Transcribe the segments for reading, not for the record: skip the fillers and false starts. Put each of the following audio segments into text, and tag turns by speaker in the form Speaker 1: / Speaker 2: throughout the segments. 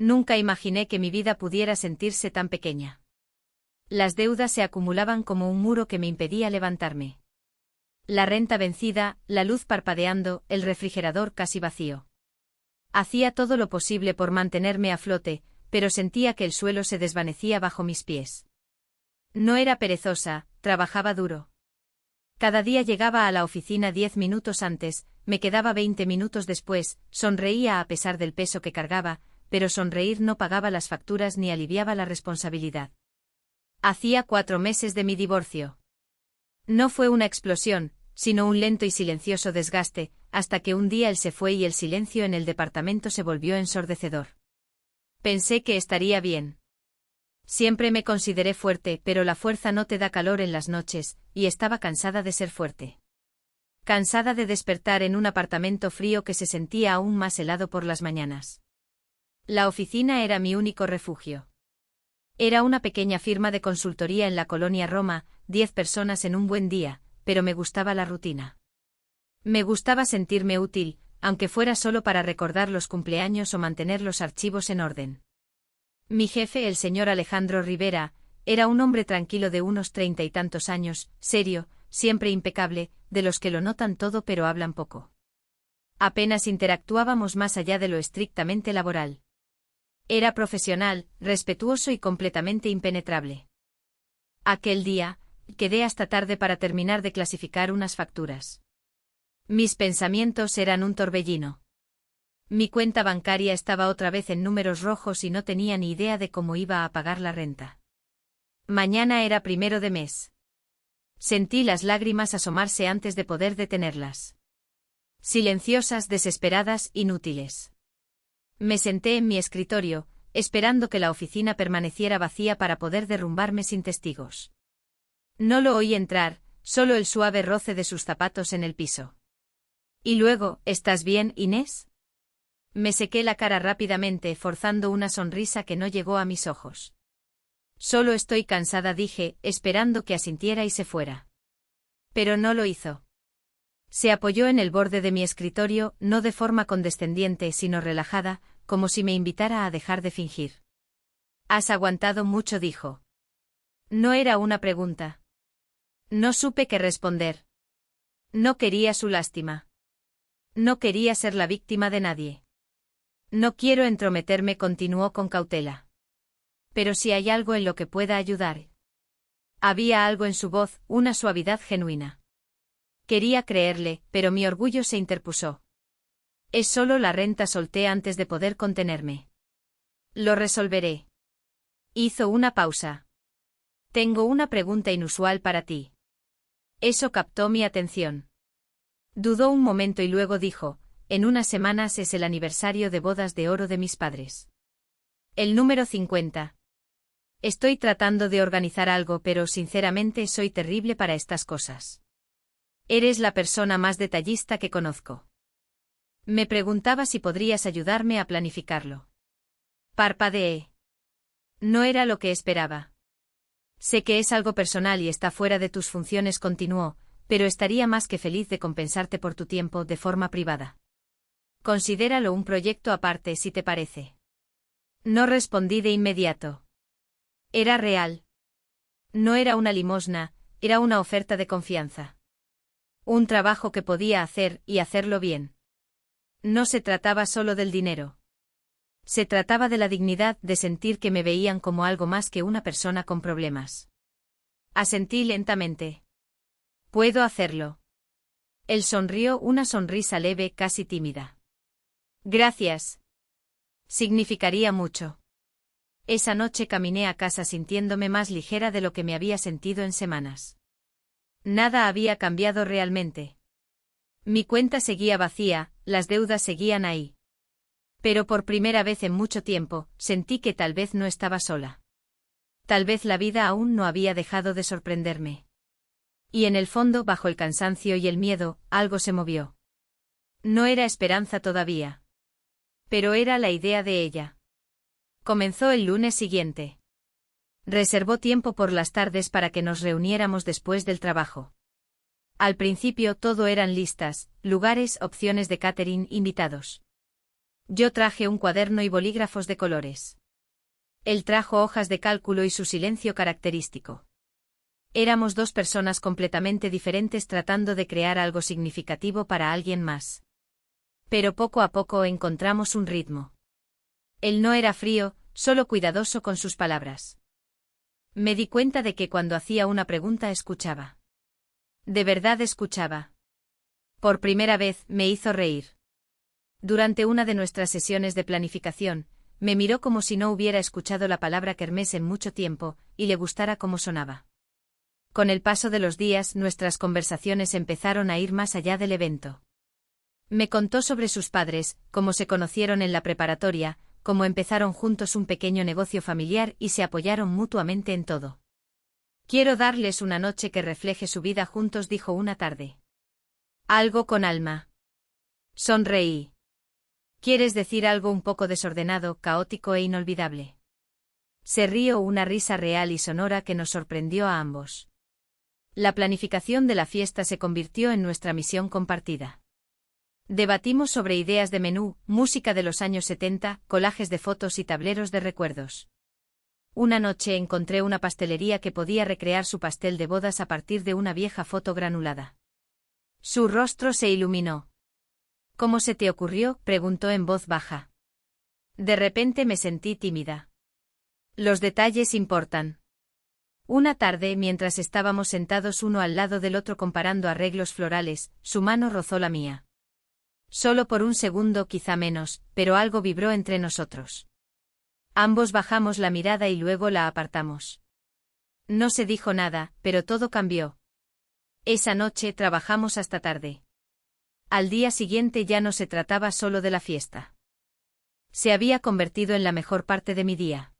Speaker 1: Nunca imaginé que mi vida pudiera sentirse tan pequeña. Las deudas se acumulaban como un muro que me impedía levantarme. La renta vencida, la luz parpadeando, el refrigerador casi vacío. Hacía todo lo posible por mantenerme a flote, pero sentía que el suelo se desvanecía bajo mis pies. No era perezosa, trabajaba duro. Cada día llegaba a la oficina 10 minutos antes, me quedaba 20 minutos después, sonreía a pesar del peso que cargaba, pero sonreír no pagaba las facturas ni aliviaba la responsabilidad. Hacía 4 meses de mi divorcio. No fue una explosión, sino un lento y silencioso desgaste, hasta que un día él se fue y el silencio en el departamento se volvió ensordecedor. Pensé que estaría bien. Siempre me consideré fuerte, pero la fuerza no te da calor en las noches, y estaba cansada de ser fuerte. Cansada de despertar en un apartamento frío que se sentía aún más helado por las mañanas. La oficina era mi único refugio. Era una pequeña firma de consultoría en la colonia Roma, 10 personas en un buen día, pero me gustaba la rutina. Me gustaba sentirme útil, aunque fuera solo para recordar los cumpleaños o mantener los archivos en orden. Mi jefe, el señor Alejandro Rivera, era un hombre tranquilo de unos 30 y tantos años, serio, siempre impecable, de los que lo notan todo pero hablan poco. Apenas interactuábamos más allá de lo estrictamente laboral. Era profesional, respetuoso y completamente impenetrable. Aquel día, quedé hasta tarde para terminar de clasificar unas facturas. Mis pensamientos eran un torbellino. Mi cuenta bancaria estaba otra vez en números rojos y no tenía ni idea de cómo iba a pagar la renta. Mañana era 1 de mes. Sentí las lágrimas asomarse antes de poder detenerlas. Silenciosas, desesperadas, inútiles. Me senté en mi escritorio, esperando que la oficina permaneciera vacía para poder derrumbarme sin testigos. No lo oí entrar, solo el suave roce de sus zapatos en el piso. Y luego, ¿estás bien, Inés? Me sequé la cara rápidamente, forzando una sonrisa que no llegó a mis ojos. Solo estoy cansada, dije, esperando que asintiera y se fuera. Pero no lo hizo. Se apoyó en el borde de mi escritorio, no de forma condescendiente sino relajada, como si me invitara a dejar de fingir. Has aguantado mucho, dijo. No era una pregunta. No supe qué responder. No quería su lástima. No quería ser la víctima de nadie. No quiero entrometerme, continuó con cautela. Pero si hay algo en lo que pueda ayudar. Había algo en su voz, una suavidad genuina. Quería creerle, pero mi orgullo se interpuso. Es solo la renta, solté antes de poder contenerme. Lo resolveré. Hizo una pausa. Tengo una pregunta inusual para ti. Eso captó mi atención. Dudó un momento y luego dijo, en unas semanas es el aniversario de bodas de oro de mis padres. El número 50. Estoy tratando de organizar algo, pero sinceramente soy terrible para estas cosas. Eres la persona más detallista que conozco. Me preguntaba si podrías ayudarme a planificarlo. Parpadeé. No era lo que esperaba. Sé que es algo personal y está fuera de tus funciones, continuó, pero estaría más que feliz de compensarte por tu tiempo de forma privada. Considéralo un proyecto aparte, si te parece. No respondí de inmediato. Era real. No era una limosna, era una oferta de confianza. Un trabajo que podía hacer y hacerlo bien. No se trataba solo del dinero. Se trataba de la dignidad, de sentir que me veían como algo más que una persona con problemas. Asentí lentamente. Puedo hacerlo. Él sonrió, una sonrisa leve, casi tímida. Gracias. Significaría mucho. Esa noche caminé a casa sintiéndome más ligera de lo que me había sentido en semanas. Nada había cambiado realmente. Mi cuenta seguía vacía, las deudas seguían ahí. Pero por primera vez en mucho tiempo, sentí que tal vez no estaba sola. Tal vez la vida aún no había dejado de sorprenderme. Y en el fondo, bajo el cansancio y el miedo, algo se movió. No era esperanza todavía. Pero era la idea de ella. Comenzó el lunes siguiente. Reservó tiempo por las tardes para que nos reuniéramos después del trabajo. Al principio todo eran listas, lugares, opciones de catering, invitados. Yo traje un cuaderno y bolígrafos de colores. Él trajo hojas de cálculo y su silencio característico. Éramos dos personas completamente diferentes tratando de crear algo significativo para alguien más. Pero poco a poco encontramos un ritmo. Él no era frío, solo cuidadoso con sus palabras. Me di cuenta de que cuando hacía una pregunta escuchaba. De verdad escuchaba. Por primera vez me hizo reír. Durante una de nuestras sesiones de planificación, me miró como si no hubiera escuchado la palabra kermés en mucho tiempo, y le gustara cómo sonaba. Con el paso de los días, nuestras conversaciones empezaron a ir más allá del evento. Me contó sobre sus padres, cómo se conocieron en la preparatoria, cómo empezaron juntos un pequeño negocio familiar y se apoyaron mutuamente en todo. Quiero darles una noche que refleje su vida juntos, dijo una tarde. Algo con alma. Sonreí. ¿Quieres decir algo un poco desordenado, caótico e inolvidable? Se rió, una risa real y sonora que nos sorprendió a ambos. La planificación de la fiesta se convirtió en nuestra misión compartida. Debatimos sobre ideas de menú, música de los años 70, collages de fotos y tableros de recuerdos. Una noche encontré una pastelería que podía recrear su pastel de bodas a partir de una vieja foto granulada. Su rostro se iluminó. ¿Cómo se te ocurrió?, preguntó en voz baja. De repente me sentí tímida. Los detalles importan. Una tarde, mientras estábamos sentados uno al lado del otro comparando arreglos florales, su mano rozó la mía. Solo por un segundo, quizá menos, pero algo vibró entre nosotros. Ambos bajamos la mirada y luego la apartamos. No se dijo nada, pero todo cambió. Esa noche trabajamos hasta tarde. Al día siguiente ya no se trataba solo de la fiesta. Se había convertido en la mejor parte de mi día.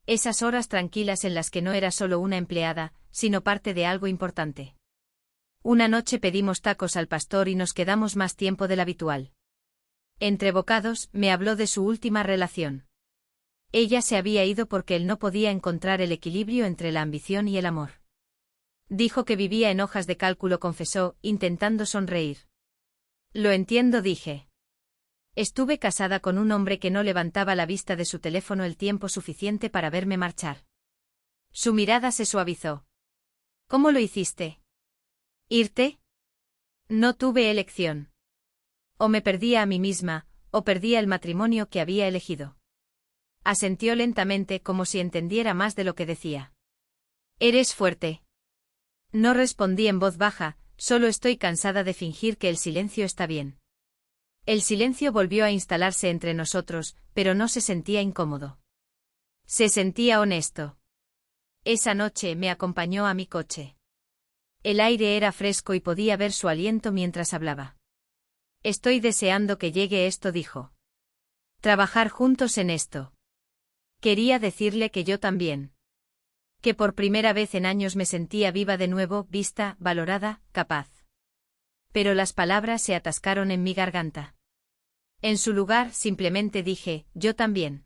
Speaker 1: Esas horas tranquilas en las que no era solo una empleada, sino parte de algo importante. Una noche pedimos tacos al pastor y nos quedamos más tiempo del habitual. Entre bocados, me habló de su última relación. Ella se había ido porque él no podía encontrar el equilibrio entre la ambición y el amor. Dijo que vivía en hojas de cálculo, confesó, intentando sonreír. Lo entiendo, dije. Estuve casada con un hombre que no levantaba la vista de su teléfono el tiempo suficiente para verme marchar. Su mirada se suavizó. ¿Cómo lo hiciste? ¿Irte? No tuve elección. O me perdía a mí misma, o perdía el matrimonio que había elegido. Asintió lentamente, como si entendiera más de lo que decía. Eres fuerte. No respondí en voz baja, solo estoy cansada de fingir que el silencio está bien. El silencio volvió a instalarse entre nosotros, pero no se sentía incómodo. Se sentía honesto. Esa noche me acompañó a mi coche. El aire era fresco y podía ver su aliento mientras hablaba. Estoy deseando que llegue esto, dijo. Trabajar juntos en esto. Quería decirle que yo también. Que por primera vez en años me sentía viva de nuevo, vista, valorada, capaz. Pero las palabras se atascaron en mi garganta. En su lugar, simplemente dije, yo también.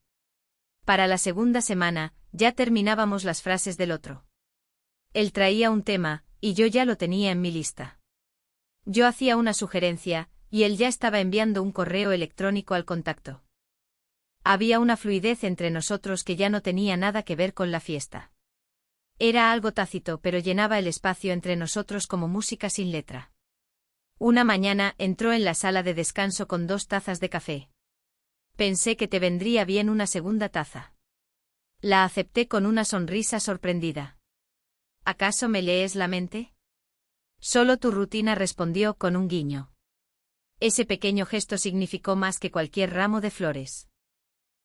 Speaker 1: Para la segunda semana, ya terminábamos las frases del otro. Él traía un tema, y yo ya lo tenía en mi lista. Yo hacía una sugerencia, y él ya estaba enviando un correo electrónico al contacto. Había una fluidez entre nosotros que ya no tenía nada que ver con la fiesta. Era algo tácito, pero llenaba el espacio entre nosotros como música sin letra. Una mañana entró en la sala de descanso con 2 tazas de café. Pensé que te vendría bien una segunda taza. La acepté con una sonrisa sorprendida. ¿Acaso me lees la mente? Solo tu rutina, respondió con un guiño. Ese pequeño gesto significó más que cualquier ramo de flores.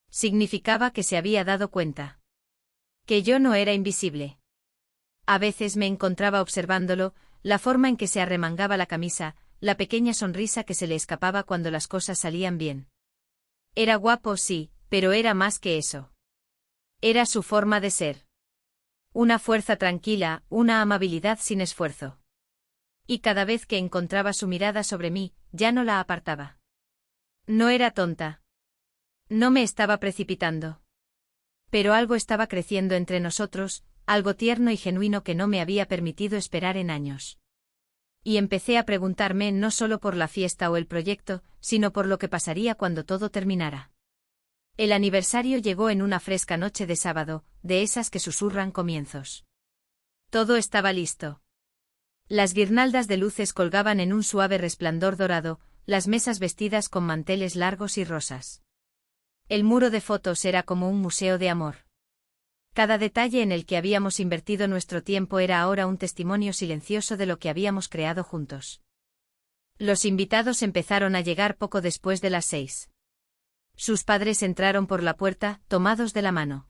Speaker 1: Significaba que se había dado cuenta. Que yo no era invisible. A veces me encontraba observándolo, la forma en que se arremangaba la camisa, la pequeña sonrisa que se le escapaba cuando las cosas salían bien. Era guapo, sí, pero era más que eso. Era su forma de ser. Una fuerza tranquila, una amabilidad sin esfuerzo. Y cada vez que encontraba su mirada sobre mí, ya no la apartaba. No era tonta. No me estaba precipitando. Pero algo estaba creciendo entre nosotros, algo tierno y genuino que no me había permitido esperar en años. Y empecé a preguntarme no solo por la fiesta o el proyecto, sino por lo que pasaría cuando todo terminara. El aniversario llegó en una fresca noche de sábado, de esas que susurran comienzos. Todo estaba listo. Las guirnaldas de luces colgaban en un suave resplandor dorado, las mesas vestidas con manteles largos y rosas. El muro de fotos era como un museo de amor. Cada detalle en el que habíamos invertido nuestro tiempo era ahora un testimonio silencioso de lo que habíamos creado juntos. Los invitados empezaron a llegar poco después de las 6. Sus padres entraron por la puerta, tomados de la mano.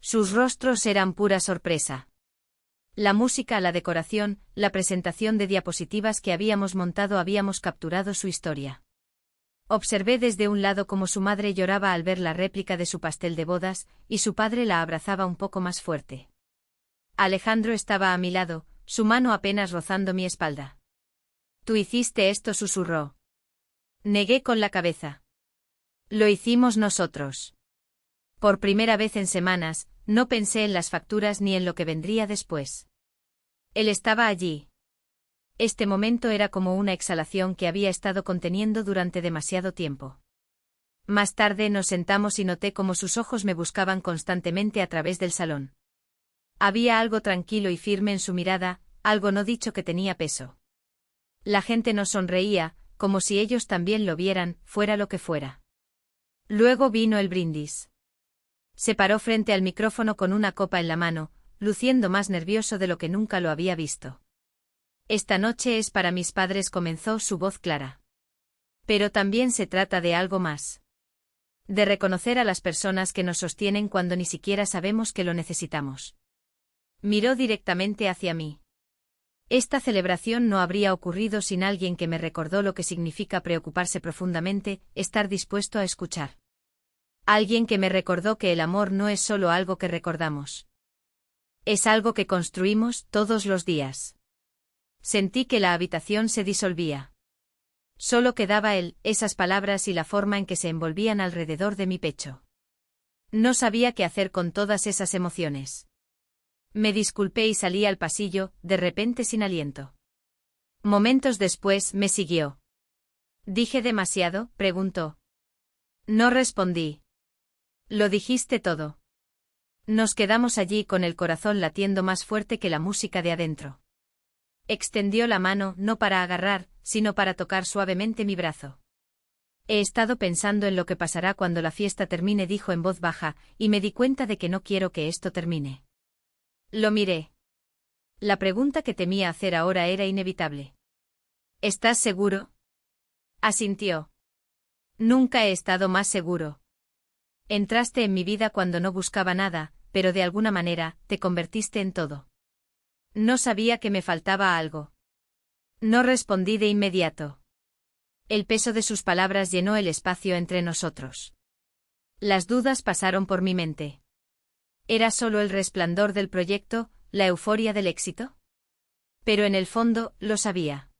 Speaker 1: Sus rostros eran pura sorpresa. La música, la decoración, la presentación de diapositivas que habíamos montado habíamos capturado su historia. Observé desde un lado cómo su madre lloraba al ver la réplica de su pastel de bodas, y su padre la abrazaba un poco más fuerte. Alejandro estaba a mi lado, su mano apenas rozando mi espalda. «Tú hiciste esto», susurró. Negué con la cabeza. «Lo hicimos nosotros». Por primera vez en semanas, no pensé en las facturas ni en lo que vendría después. Él estaba allí. Este momento era como una exhalación que había estado conteniendo durante demasiado tiempo. Más tarde nos sentamos y noté cómo sus ojos me buscaban constantemente a través del salón. Había algo tranquilo y firme en su mirada, algo no dicho que tenía peso. La gente nos sonreía, como si ellos también lo vieran, fuera lo que fuera. Luego vino el brindis. Se paró frente al micrófono con una copa en la mano, luciendo más nervioso de lo que nunca lo había visto. «Esta noche es para mis padres», comenzó su voz clara. «Pero también se trata de algo más. De reconocer a las personas que nos sostienen cuando ni siquiera sabemos que lo necesitamos». Miró directamente hacia mí. Esta celebración no habría ocurrido sin alguien que me recordó lo que significa preocuparse profundamente, estar dispuesto a escuchar. Alguien que me recordó que el amor no es solo algo que recordamos. Es algo que construimos todos los días. Sentí que la habitación se disolvía. Solo quedaba él, esas palabras y la forma en que se envolvían alrededor de mi pecho. No sabía qué hacer con todas esas emociones. Me disculpé y salí al pasillo, de repente sin aliento. Momentos después me siguió. «¿Dije demasiado?», preguntó. No respondí. «Lo dijiste todo». Nos quedamos allí con el corazón latiendo más fuerte que la música de adentro. Extendió la mano no para agarrar, sino para tocar suavemente mi brazo. «He estado pensando en lo que pasará cuando la fiesta termine», dijo en voz baja, y me di cuenta de que no quiero que esto termine. Lo miré. La pregunta que temía hacer ahora era inevitable. «¿Estás seguro?». Asintió. «Nunca he estado más seguro. Entraste en mi vida cuando no buscaba nada, pero de alguna manera, te convertiste en todo. No sabía que me faltaba algo». No respondí de inmediato. El peso de sus palabras llenó el espacio entre nosotros. Las dudas pasaron por mi mente. ¿Era solo el resplandor del proyecto, la euforia del éxito? Pero en el fondo, lo sabía.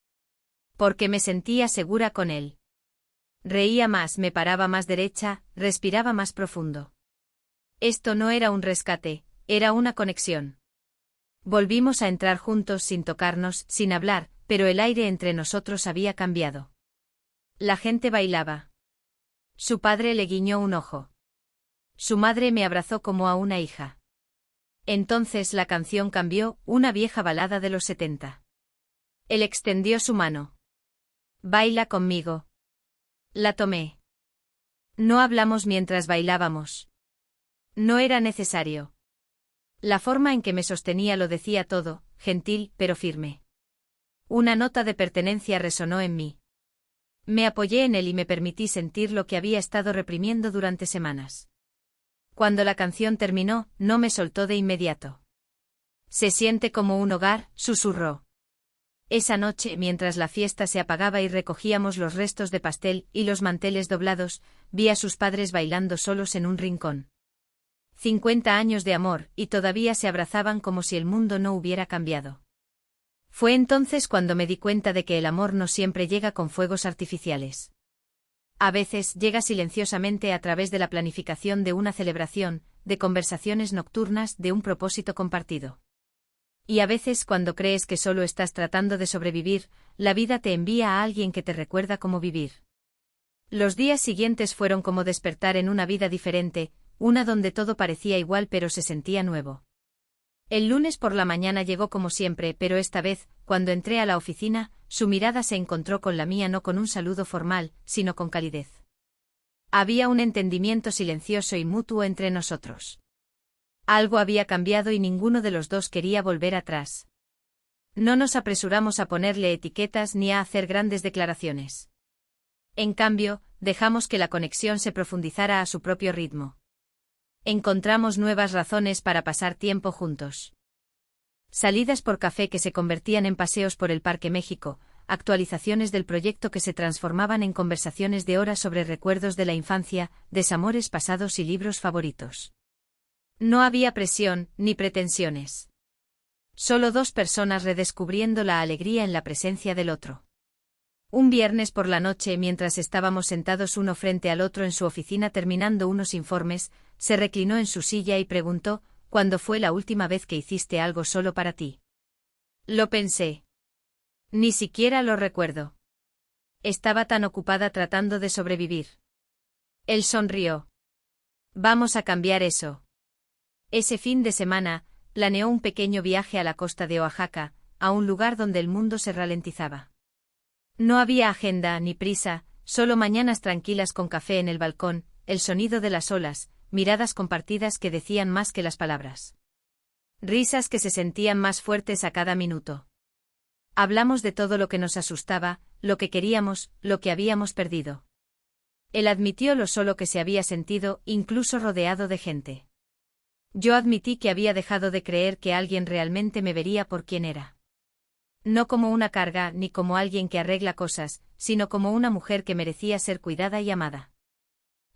Speaker 1: Porque me sentía segura con él. Reía más, me paraba más derecha, respiraba más profundo. Esto no era un rescate, era una conexión. Volvimos a entrar juntos sin tocarnos, sin hablar, pero el aire entre nosotros había cambiado. La gente bailaba. Su padre le guiñó un ojo. Su madre me abrazó como a una hija. Entonces la canción cambió, una vieja balada de los 70. Él extendió su mano. «Baila conmigo». La tomé. No hablamos mientras bailábamos. No era necesario. La forma en que me sostenía lo decía todo, gentil, pero firme. Una nota de pertenencia resonó en mí. Me apoyé en él y me permití sentir lo que había estado reprimiendo durante semanas. Cuando la canción terminó, no me soltó de inmediato. «Se siente como un hogar», susurró. Esa noche, mientras la fiesta se apagaba y recogíamos los restos de pastel y los manteles doblados, vi a sus padres bailando solos en un rincón. 50 años de amor, y todavía se abrazaban como si el mundo no hubiera cambiado. Fue entonces cuando me di cuenta de que el amor no siempre llega con fuegos artificiales. A veces llega silenciosamente a través de la planificación de una celebración, de conversaciones nocturnas, de un propósito compartido. Y a veces cuando crees que solo estás tratando de sobrevivir, la vida te envía a alguien que te recuerda cómo vivir. Los días siguientes fueron como despertar en una vida diferente, una donde todo parecía igual pero se sentía nuevo. El lunes por la mañana llegó como siempre, pero esta vez, cuando entré a la oficina, su mirada se encontró con la mía no con un saludo formal, sino con calidez. Había un entendimiento silencioso y mutuo entre nosotros. Algo había cambiado y ninguno de los dos quería volver atrás. No nos apresuramos a ponerle etiquetas ni a hacer grandes declaraciones. En cambio, dejamos que la conexión se profundizara a su propio ritmo. Encontramos nuevas razones para pasar tiempo juntos. Salidas por café que se convertían en paseos por el Parque México, actualizaciones del proyecto que se transformaban en conversaciones de horas sobre recuerdos de la infancia, desamores pasados y libros favoritos. No había presión, ni pretensiones. Solo dos personas redescubriendo la alegría en la presencia del otro. Un viernes por la noche, mientras estábamos sentados uno frente al otro en su oficina terminando unos informes, se reclinó en su silla y preguntó, ¿cuándo fue la última vez que hiciste algo solo para ti? Lo pensé. Ni siquiera lo recuerdo. Estaba tan ocupada tratando de sobrevivir. Él sonrió. Vamos a cambiar eso. Ese fin de semana, planeó un pequeño viaje a la costa de Oaxaca, a un lugar donde el mundo se ralentizaba. No había agenda ni prisa, solo mañanas tranquilas con café en el balcón, el sonido de las olas, miradas compartidas que decían más que las palabras. Risas que se sentían más fuertes a cada minuto. Hablamos de todo lo que nos asustaba, lo que queríamos, lo que habíamos perdido. Él admitió lo solo que se había sentido, incluso rodeado de gente. Yo admití que había dejado de creer que alguien realmente me vería por quien era. No como una carga ni como alguien que arregla cosas, sino como una mujer que merecía ser cuidada y amada.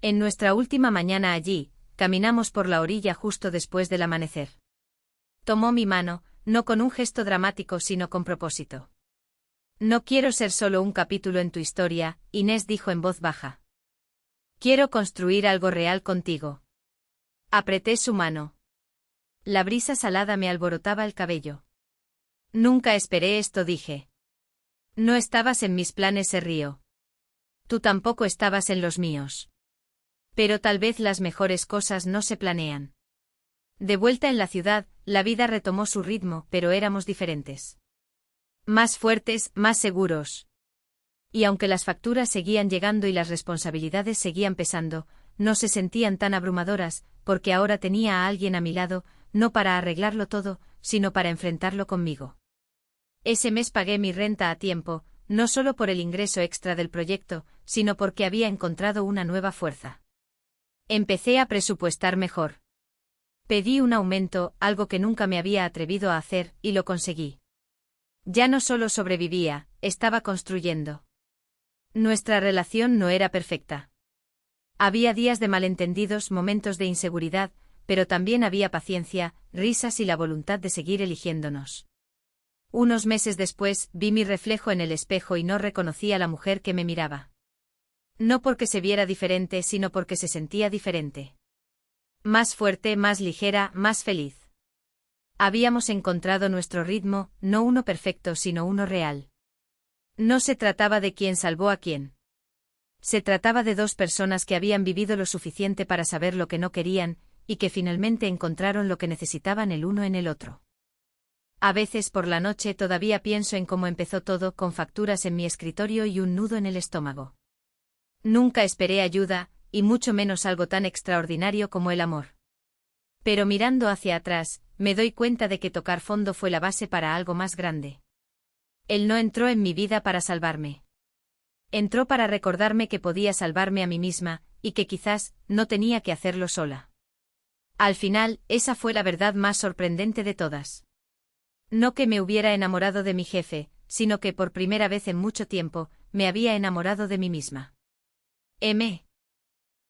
Speaker 1: En nuestra última mañana allí, caminamos por la orilla justo después del amanecer. Tomó mi mano, no con un gesto dramático sino con propósito. No quiero ser solo un capítulo en tu historia, Inés dijo en voz baja. Quiero construir algo real contigo. Apreté su mano. La brisa salada me alborotaba el cabello. Nunca esperé esto, dije. No estabas en mis planes, se rió. Tú tampoco estabas en los míos. Pero tal vez las mejores cosas no se planean. De vuelta en la ciudad, la vida retomó su ritmo, pero éramos diferentes. Más fuertes, más seguros. Y aunque las facturas seguían llegando y las responsabilidades seguían pesando, no se sentían tan abrumadoras, porque ahora tenía a alguien a mi lado, no para arreglarlo todo, sino para enfrentarlo conmigo. Ese mes pagué mi renta a tiempo, no solo por el ingreso extra del proyecto, sino porque había encontrado una nueva fuerza. Empecé a presupuestar mejor. Pedí un aumento, algo que nunca me había atrevido a hacer, y lo conseguí. Ya no solo sobrevivía, estaba construyendo. Nuestra relación no era perfecta. Había días de malentendidos, momentos de inseguridad, pero también había paciencia, risas y la voluntad de seguir eligiéndonos. Unos meses después, vi mi reflejo en el espejo y no reconocí a la mujer que me miraba. No porque se viera diferente, sino porque se sentía diferente. Más fuerte, más ligera, más feliz. Habíamos encontrado nuestro ritmo, no uno perfecto, sino uno real. No se trataba de quién salvó a quién. Se trataba de dos personas que habían vivido lo suficiente para saber lo que no querían, y que finalmente encontraron lo que necesitaban el uno en el otro. A veces por la noche todavía pienso en cómo empezó todo, con facturas en mi escritorio y un nudo en el estómago. Nunca esperé ayuda, y mucho menos algo tan extraordinario como el amor. Pero mirando hacia atrás, me doy cuenta de que tocar fondo fue la base para algo más grande. Él no entró en mi vida para salvarme. Entró para recordarme que podía salvarme a mí misma, y que quizás no tenía que hacerlo sola. Al final, esa fue la verdad más sorprendente de todas. No que me hubiera enamorado de mi jefe, sino que por primera vez en mucho tiempo, me había enamorado de mí misma. M.